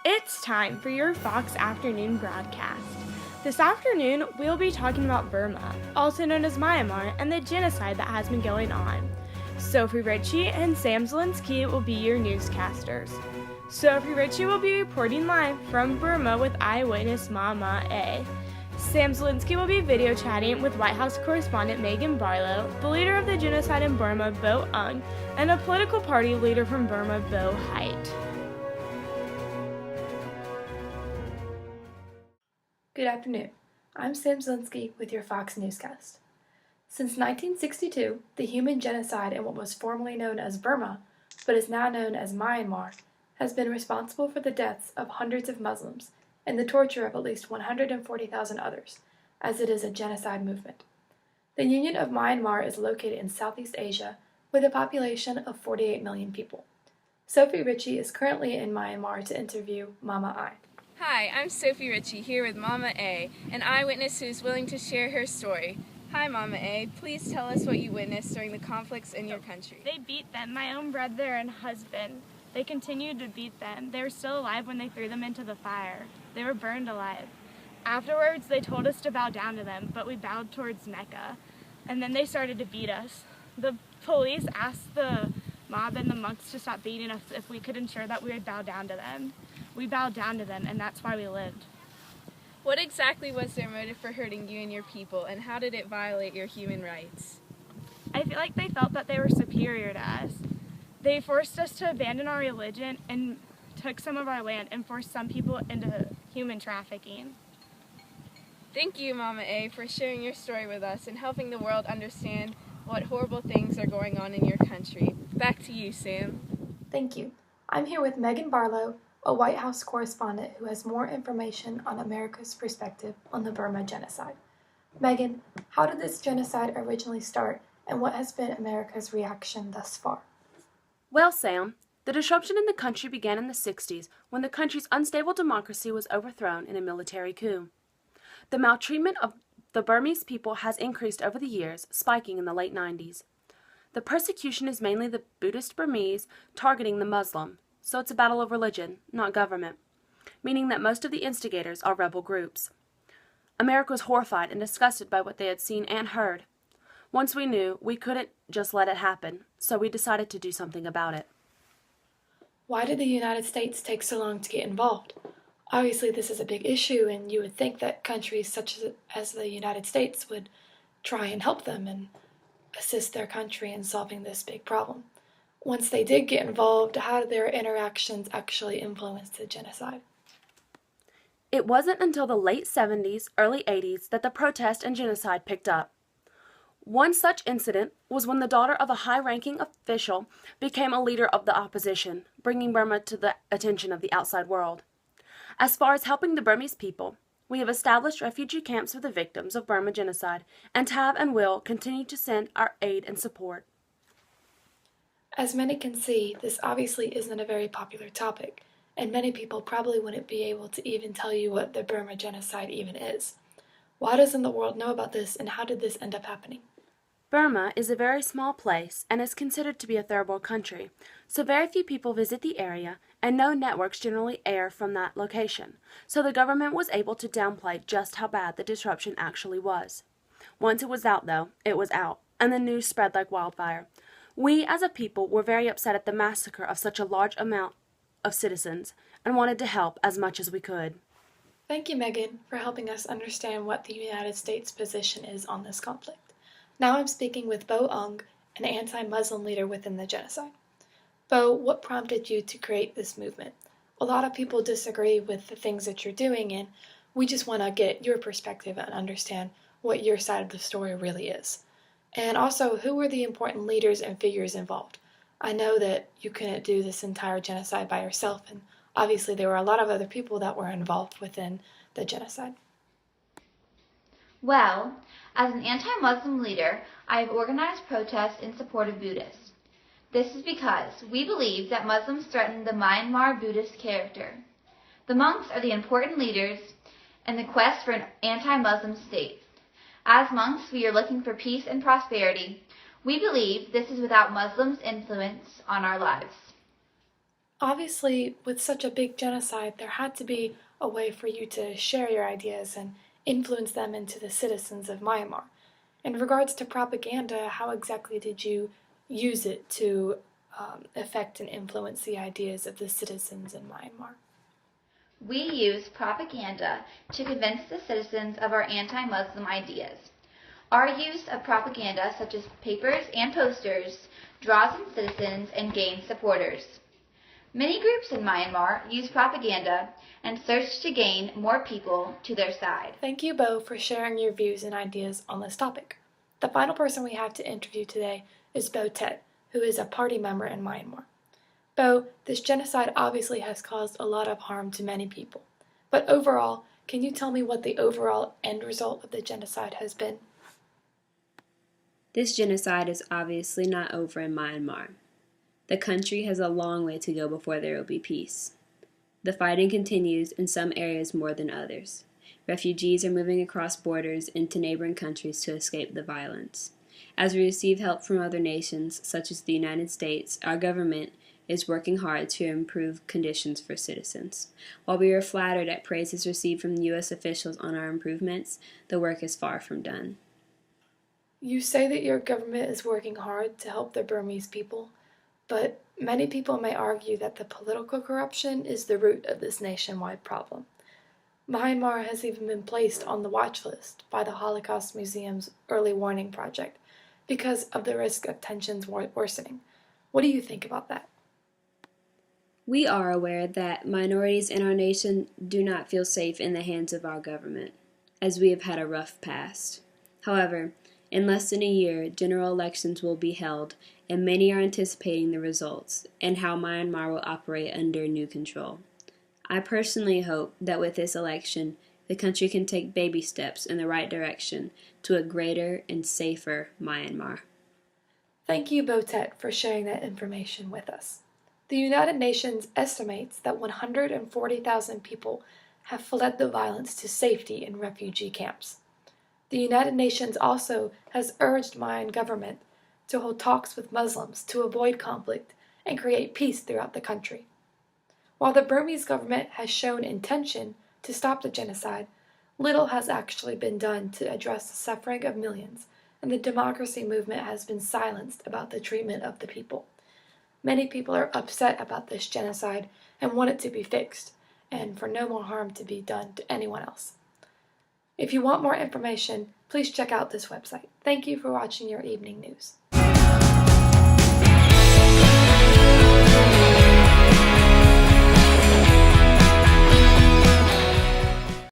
It's time for your Fox Afternoon broadcast. This afternoon, we'll be talking about Burma, also known as Myanmar, and the genocide that has been going on. Sophie Ritchie and Sam Zielinski will be your newscasters. Sophie Ritchie will be reporting live from Burma with eyewitness Mama A. Sam Zielinski will be video chatting with White House correspondent Megan Barlow, the leader of the genocide in Burma, Bo Aung, and a political party leader from Burma, Bo Haidt. Good afternoon. I'm Sam Zielinski with your Fox Newscast. Since 1962, the human genocide in what was formerly known as Burma, but is now known as Myanmar, has been responsible for the deaths of hundreds of Muslims and the torture of at least 140,000 others, as it is a genocide movement. The Union of Myanmar is located in Southeast Asia with a population of 48 million people. Sophie Ritchie is currently in Myanmar to interview Mama I. Hi, I'm Sophie Ritchie here with Mama A, an eyewitness who is willing to share her story. Hi, Mama A. Please tell us what you witnessed during the conflicts in your country. They beat them, my own brother and husband. They continued to beat them. They were still alive when they threw them into the fire. They were burned alive. Afterwards, they told us to bow down to them, but we bowed towards Mecca. And then they started to beat us. The police asked the mob and the monks to stop beating us if we could ensure that we would bow down to them. We bowed down to them, and that's why we lived. What exactly was their motive for hurting you and your people, and how did it violate your human rights? I feel like they felt that they were superior to us. They forced us to abandon our religion and took some of our land and forced some people into human trafficking. Thank you, Mama A, for sharing your story with us and helping the world understand what horrible things are going on in your country. Back to you, Sam. Thank you. I'm here with Megan Barlow, a White House correspondent who has more information on America's perspective on the Burma genocide. Megan, how did this genocide originally start, and what has been America's reaction thus far? Well, Sam, the disruption in the country began in the 60s when the country's unstable democracy was overthrown in a military coup. The maltreatment of the Burmese people has increased over the years, spiking in the late 90s. The persecution is mainly the Buddhist Burmese targeting the Muslim, so it's a battle of religion, not government, meaning that most of the instigators are rebel groups. America was horrified and disgusted by what they had seen and heard. Once we knew, we couldn't just let it happen, so we decided to do something about it. Why did the United States take so long to get involved? Obviously, this is a big issue, and you would think that countries such as the United States would try and help them and assist their country in solving this big problem. Once they did get involved, how did their interactions actually influence the genocide? It wasn't until the late 70s, early 80s that the protest and genocide picked up. One such incident was when the daughter of a high-ranking official became a leader of the opposition, bringing Burma to the attention of the outside world. As far as helping the Burmese people, we have established refugee camps for the victims of Burma genocide and have and will continue to send our aid and support. As many can see, this obviously isn't a very popular topic, and many people probably wouldn't be able to even tell you what the Burma genocide even is. Why doesn't the world know about this, and how did this end up happening? Burma is a very small place and is considered to be a third world country, so very few people visit the area and no networks generally air from that location, so the government was able to downplay just how bad the disruption actually was. Once it was out, though, it was out, and the news spread like wildfire. We, as a people, were very upset at the massacre of such a large amount of citizens and wanted to help as much as we could. Thank you, Megan, for helping us understand what the United States' position is on this conflict. Now I'm speaking with Bo Aung, an anti-Muslim leader within the genocide. Bo, what prompted you to create this movement? A lot of people disagree with the things that you're doing, and we just want to get your perspective and understand what your side of the story really is. And also, who were the important leaders and figures involved? I know that you couldn't do this entire genocide by yourself, and obviously there were a lot of other people that were involved within the genocide. Well, as an anti-Muslim leader, I have organized protests in support of Buddhists. This is because we believe that Muslims threaten the Myanmar Buddhist character. The monks are the important leaders in the quest for an anti-Muslim state. As monks, we are looking for peace and prosperity. We believe this is without Muslims' influence on our lives. Obviously, with such a big genocide, there had to be a way for you to share your ideas and influence them into the citizens of Myanmar. In regards to propaganda, how exactly did you use it to affect and influence the ideas of the citizens in Myanmar? We use propaganda to convince the citizens of our anti-Muslim ideas. Our use of propaganda, such as papers and posters, draws in citizens and gains supporters. Many groups in Myanmar use propaganda and search to gain more people to their side. Thank you, Bo, for sharing your views and ideas on this topic. The final person we have to interview today is Bo Tet, who is a party member in Myanmar. Bo, this genocide obviously has caused a lot of harm to many people. But overall, can you tell me what the overall end result of the genocide has been? This genocide is obviously not over in Myanmar. The country has a long way to go before there will be peace. The fighting continues in some areas more than others. Refugees are moving across borders into neighboring countries to escape the violence. As we receive help from other nations, such as the United States, our government is working hard to improve conditions for citizens. While we are flattered at praises received from U.S. officials on our improvements, the work is far from done. You say that your government is working hard to help the Burmese people, but many people may argue that the political corruption is the root of this nationwide problem. Myanmar has even been placed on the watch list by the Holocaust Museum's Early Warning Project because of the risk of tensions worsening. What do you think about that? We are aware that minorities in our nation do not feel safe in the hands of our government, as we have had a rough past. However, in less than a year, general elections will be held, and many are anticipating the results and how Myanmar will operate under new control. I personally hope that with this election, the country can take baby steps in the right direction to a greater and safer Myanmar. Thank you, Bo Tet, for sharing that information with us. The United Nations estimates that 140,000 people have fled the violence to safety in refugee camps. The United Nations also has urged Mayan government to hold talks with Muslims to avoid conflict and create peace throughout the country. While the Burmese government has shown intention to stop the genocide, little has actually been done to address the suffering of millions, and the democracy movement has been silenced about the treatment of the people. Many people are upset about this genocide and want it to be fixed, and for no more harm to be done to anyone else. If you want more information, please check out this website. Thank you for watching your evening news.